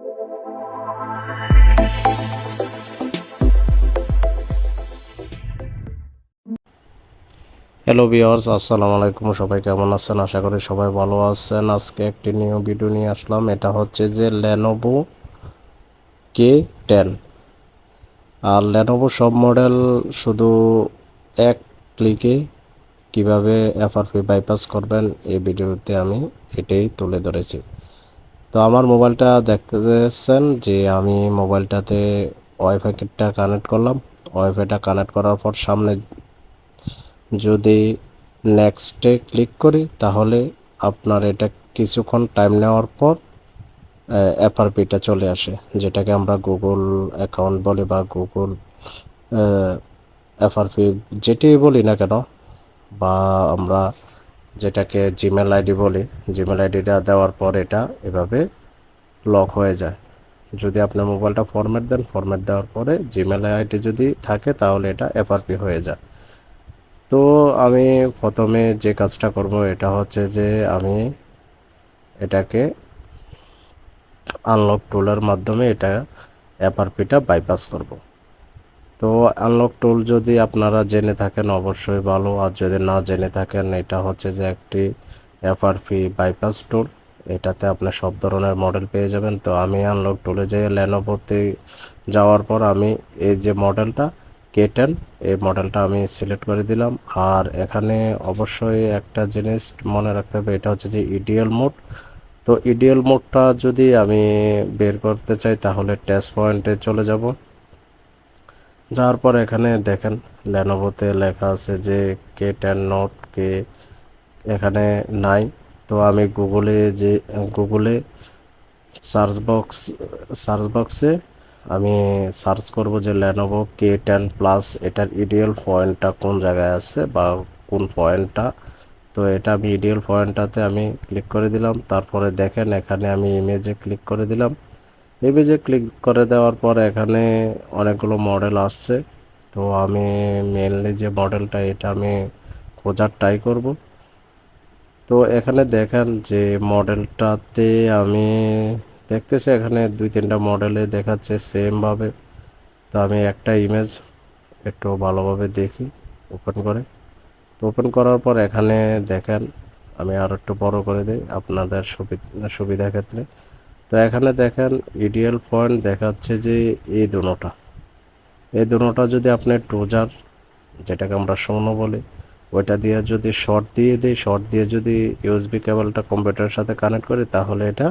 Hello viewers, আসসালামু আলাইকুম। সবাই কেমন আছেন? আশা করি সবাই ভালো আছেন। আজকে একটি নিউ ভিডিও নিয়ে আসলাম। এটা হচ্ছে যে Lenovo K10। আর Lenovo সব মডেল শুধু এক ক্লিকে কিভাবে FRP বাইপাস করবেন এই ভিডিওতে আমি এটাই তুলে ধরেছি। তো আমার মোবাইলটা দেখতে পাচ্ছেন যে আমি মোবাইলটাতে ওয়াইফাইটা কানেক্ট করলাম। ওয়াইফাইটা কানেক্ট করার পর সামনে যদি নেক্সটে ক্লিক করি তাহলে আপনার এটা কিছুক্ষণ টাইম নেওয়ার পর এফআরপিটা চলে আসে, যেটাকে আমরা গুগল অ্যাকাউন্ট বলি বা গুগল এফআরপি যেটি বলি না কেন, বা আমরা যেটাকে জিমেল আইডি বলি, জিমেল আইডিটা দেওয়ার পর এটা এভাবে লক হয়ে যায়। যদি আপনার মোবাইলটা ফরম্যাট দেন, ফরম্যাট দেওয়ার পরে জিমেল আইডি যদি থাকে তাহলে এটা এফআরপি হয়ে যায়। তো আমি প্রথমে যে কাজটা করব এটা হচ্ছে যে আমি এটাকে আনলক টুলের মাধ্যমে এটা এফআরপিটা বাইপাস করব। তো আনলক টুল যদি আপনারা জেনে থাকেন অবশ্যই ভালো, আর যদি না জেনে থাকেন এটা হচ্ছে যে একটি এফআরপি বাইপাস টুল। এটাতে আপনি সব ধরনের মডেল পেয়ে যাবেন। তো আমি আনলক টুলে যে লেনোভোতে যাওয়ার পর আমি এই যে মডেলটা K10 এই মডেলটা আমি সিলেক্ট করে দিলাম। আর এখানে অবশ্যই একটা জিনিস মনে রাখতে হবে, এটা হচ্ছে যে ইডিএল মোড। তো ইডিএল মোডটা যদি আমি বের করতে চাই তাহলে টেস্ট পয়েন্টে চলে যাব। যাওয়ার পর এখানে দেখেন লেনোভোতে লেখা আছে যে K10 নোট কে এখানে নাই। তো আমি গুগলে সার্চ বক্সে আমি সার্চ করব যে Lenovo K10 প্লাস এটার ইডিএল পয়েন্টটা কোন জায়গায় আছে বা কোন পয়েন্টটা। তো এটা আমি ইডিএল পয়েন্টটাতে আমি ক্লিক করে দিলাম। তারপরে দেখেন এখানে আমি ইমেজে ক্লিক করে দিলাম। ইমেজে ক্লিক করে দেওয়ার পর এখানে অনেকগুলো মডেল আসছে। তো আমি মেনলি যে মডেলটা এটা আমি খোঁজার ট্রাই করব। তো এখানে দেখেন যে মডেলটাতে আমি দেখতেছি এখানে দুই তিনটা মডেলে দেখাচ্ছে সেম ভাবে। তো আমি একটা ইমেজ একটু ভালোভাবে দেখি ওপেন করে। তো ওপেন করার পর এখানে দেখেন আমি আর একটু বড় করে দিই আপনাদের সুবিধা ক্ষেত্রে। তো এখানে দেখেন ইডিএল পয়েন্ট দেখাচ্ছে যে এই দুটোটা যদি আপনি টুজার যেটাকে আমরা শূন্য বলি ওইটা দিয়ে যদি শর্ট দিয়ে দিই, শর্ট দিয়ে যদি ইউএসবি কেবলটা কম্পিউটারের সাথে কানেক্ট করি তাহলে এটা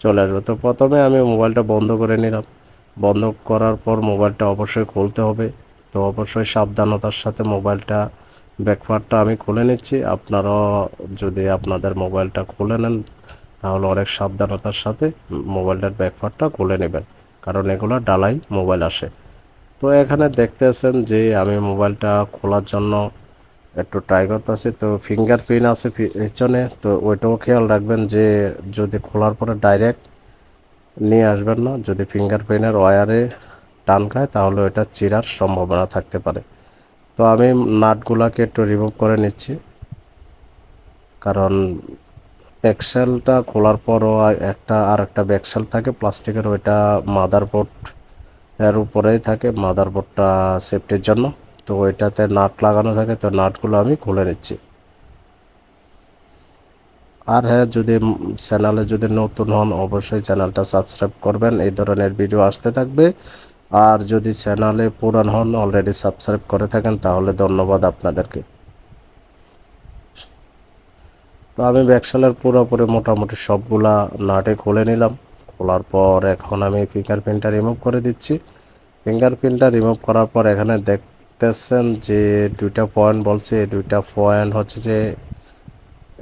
চলে আসবে। তো প্রথমে আমি মোবাইলটা বন্ধ করে নিলাম। বন্ধ করার পর মোবাইলটা অবশ্যই খুলতে হবে। তো অবশ্যই সাবধানতার সাথে মোবাইলটা ব্যাকপার্টটা আমি খুলে নিচ্ছি। আপনারাও যদি আপনাদের মোবাইলটা খুলে নেন তাহলে অনেক সাবধানতার সাথে মোবাইলটার ব্যাকপার্টটা খুলে নেবেন, কারণ এগুলো ডালাই মোবাইল আসে। তো এখানে দেখতেছেন যে আমি মোবাইলটা খোলার জন্য একটু ট্রাই করতেছি। তো ফিঙ্গারপ্রিন্ট আছে পিছনে, তো ওইটাও খেয়াল রাখবেন যে যদি খোলার পরে ডাইরেক্ট নিয়ে আসবেন না। যদি ফিঙ্গারপ্রিন্টের ওয়্যারে টান খায় তাহলে ওইটা চিরার সম্ভাবনা থাকতে পারে। তো আমি নাটগুলাকে একটু রিমুভ করে নিচ্ছি, কারণ ব্যাকশেলটা খোলার পরও একটা ব্যাকশেল থাকে প্লাস্টিকের, ওইটা মাদারবোর্ড এর উপরেই থাকে, মাদারবোর্ডটা সেফটির জন্য। তো ওইটাতে নাট লাগানো থাকে, তো নাটগুলো আমি খুলে নিচ্ছি। আর হ্যাঁ, যদি চ্যানেলে যদি নতুন হন অবশ্যই চ্যানেলটা সাবস্ক্রাইব করবেন, এই ধরনের ভিডিও আসতে থাকবে। আর যদি চ্যানেলে পুরান হন অলরেডি সাবস্ক্রাইব করে থাকেন তাহলে ধন্যবাদ আপনাদেরকে। তো আমি ব্যাকশেলের পুরোপুরি মোটামুটি সবগুলা নাটে খুলে নিলাম। খোলার পর এখন আমি ফিঙ্গারপ্রিন্টটা রিমুভ করে দিচ্ছি। ফিঙ্গারপ্রিন্টটা রিমুভ করার পর এখানে দেখতেছেন যে দুইটা পয়েন্ট বলছে। এই দুইটা পয়েন্ট হচ্ছে যে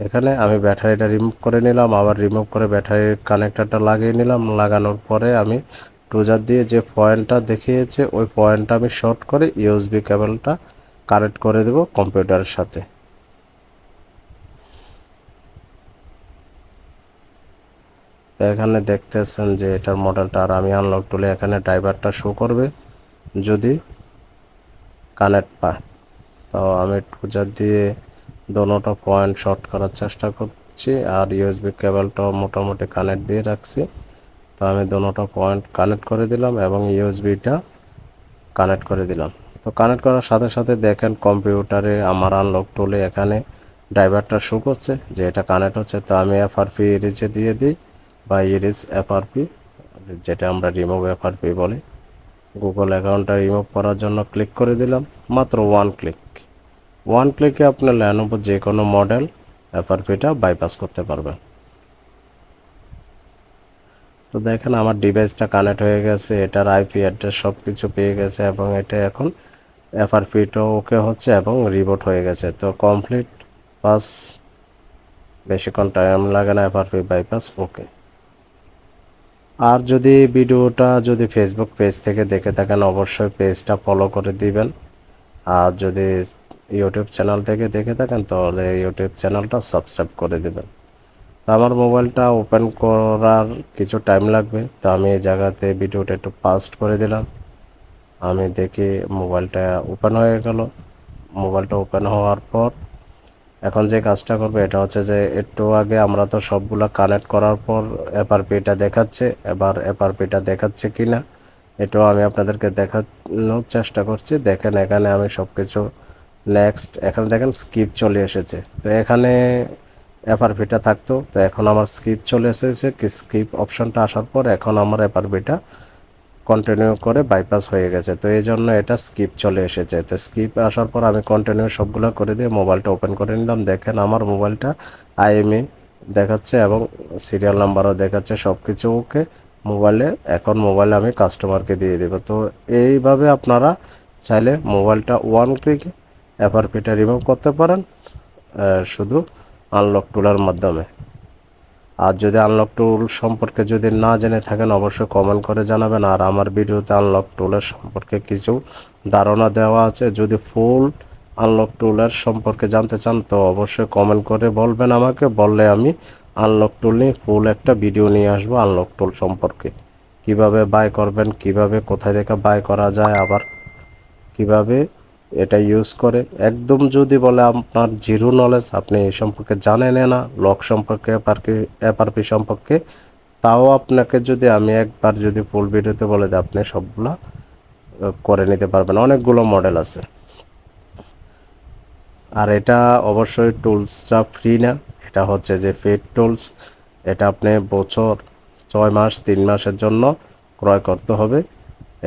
এখানে আমি ব্যাটারিটা রিমুভ করে নিলাম, আবার রিমুভ করে ব্যাটারির কানেক্টরটা লাগিয়ে নিলাম। লাগানোর পরে আমি টুজার দিয়ে যে পয়েন্টটা দেখিয়েছে ওই পয়েন্টটা আমি শর্ট করে ইউএসবি কেবলটা কানেক্ট করে দেব কম্পিউটারের সাথে। তো এখানে দেখতেছেন যে এটার মডেলটা, আর আমি আনলক টুলে এখানে ড্রাইভারটা শো করবে যদি কানেক্ট পায়। তো আমি টুজার দিয়ে দোনোটা পয়েন্ট শর্ট করার চেষ্টা করছি, আর ইউএসবি কেবলটাও মোটামুটি কানেক্ট দিয়ে রাখছি। তো আমি দুটো পয়েন্ট কানেক্ট করে দিলাম এবং ইউএসবিটা কানেক্ট করে দিলাম। তো কানেক্ট করার সাথে সাথে দেখেন কম্পিউটারে আমার আনলক টুলে এখানে ড্রাইভারটা শো করছে যে এটা কানেক্ট হচ্ছে। তো আমি এফআরপি ইরিজে দিয়ে দিই বা ইরিজ এফআরপি, যেটা আমরা রিমুভ এফআরপি বলি। গুগল অ্যাকাউন্টটা রিমুভ করার জন্য ক্লিক করে দিলাম, মাত্র ওয়ান ক্লিকে আপনার ল্যানোভো যে কোনো মডেল এফআরপিটা বাইপাস করতে পারবেন। তো দেখেন আমার ডিভাইসটা কানেক্ট হয়ে গেছে, এটার আইপি অ্যাড্রেস সব কিছু পেয়ে গেছে এবং এটা এখন এফআরপিটাও ওকে হচ্ছে এবং রিবোট হয়ে গেছে। তো কমপ্লিট পাস, বেশিক্ষণ টাইম লাগে না, এফআরপি বাইপাস ওকে। আর যদি ভিডিওটা যদি ফেসবুক পেজ থেকে দেখে থাকেন অবশ্যই পেজটা ফলো করে দিবেন, আর যদি ইউটিউব চ্যানেল থেকে দেখে থাকেন তাহলে ইউটিউব চ্যানেলটা সাবস্ক্রাইব করে দেবেন। তো আমার মোবাইলটা ওপেন করার কিছু টাইম লাগবে, তো আমি এই জায়গাতে ভিডিওটা একটু ফাস্ট করে দিলাম। আমি দেখি মোবাইলটা ওপেন হয়ে গেল। মোবাইলটা ওপেন হওয়ার পর এখন যে কাজটা করবে এটা হচ্ছে যে একটু আগে আমরা তো সবগুলো কানেক্ট করার পর এফআরপিটা দেখাচ্ছে, এবার এফআরপিটা দেখাচ্ছে কিনা এটাও আমি আপনাদেরকে দেখানোর চেষ্টা করছি। দেখেন এখানে আমি সব কিছু নেক্সট, এখানে দেখেন স্কিপ চলে এসেছে। তো এখানে এফআরপিটা থাকতো, তো এখন আমার স্কিপ চলে এসেছে। স্কিপ অপশনটা আসার পর এখন আমার এফআরপিটা কন্টিনিউ করে বাইপাস হয়ে গেছে, তো এই জন্য এটা স্কিপ চলে এসেছে। তো স্কিপ আসার পর আমি কন্টিনিউ সবগুলো করে দিয়ে মোবাইলটা ওপেন করে নিলাম। দেখেন আমার মোবাইলটা আইএমই দেখাচ্ছে এবং সিরিয়াল নাম্বারও দেখাচ্ছে, সব কিছু ওকে মোবাইলে। এখন মোবাইলে আমি কাস্টমারকে দিয়ে দেব। তো এইভাবে আপনারা চাইলে মোবাইলটা ওয়ান ক্লিকে এফআরপিটা রিমুভ করতে পারেন শুধু আনলক টুলের মাধ্যমে। আর যদি আনলক টুল সম্পর্কে যদি না জেনে থাকেন অবশ্যই কমেন্ট করে জানাবেন। আর আমার ভিডিওতে আনলক টুলের সম্পর্কে কিছু ধারণা দেওয়া আছে, যদি ফুল আনলক টুলের সম্পর্কে জানতে চান তো অবশ্যই কমেন্ট করে বলবেন আমাকে, বললে আমি আনলক টুল নিয়ে ফুল একটা ভিডিও নিয়ে আসবো। আনলক টুল সম্পর্কে কিভাবে বাই করবেন, কিভাবে কোথায় থেকে বাই করা যায়, আবার কিভাবে এটা ইউজ করে, একদম যদি বলে আপনার জিরো নলেজ, আপনি এই সম্পর্কে জানেন না, লক সম্পর্কে এফআরপি সম্পর্কে, তাও আপনাকে যদি আমি একবার যদি ফুল ভিডিওতে বলে দিই আপনি সবগুলা করে নিতে পারবেন। অনেকগুলো মডেল আছে। আর এটা অবশ্যই টুলসটা ফ্রি না, এটা হচ্ছে যে পেড টুলস। এটা আপনি বছর 6 মাস 3 মাসের জন্য ক্রয় করতে হবে।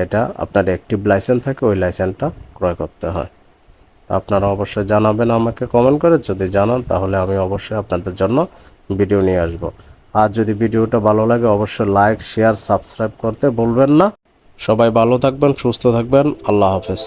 এটা আপনার অ্যাক্টিভ লাইসেন্স থাকে, ওই লাইসেন্সটা ক্রয় করতে হয়। তো আপনারা অবশ্যই জানাবেন আমাকে কমেন্ট করে, যদি জানান তাহলে আমি অবশ্যই আপনাদের জন্য ভিডিও নিয়ে আসব। আর যদি ভিডিওটা ভালো লাগে অবশ্যই লাইক শেয়ার সাবস্ক্রাইব করতে বলবেন না। সবাই ভালো থাকবেন, সুস্থ থাকবেন, আল্লাহ হাফেজ।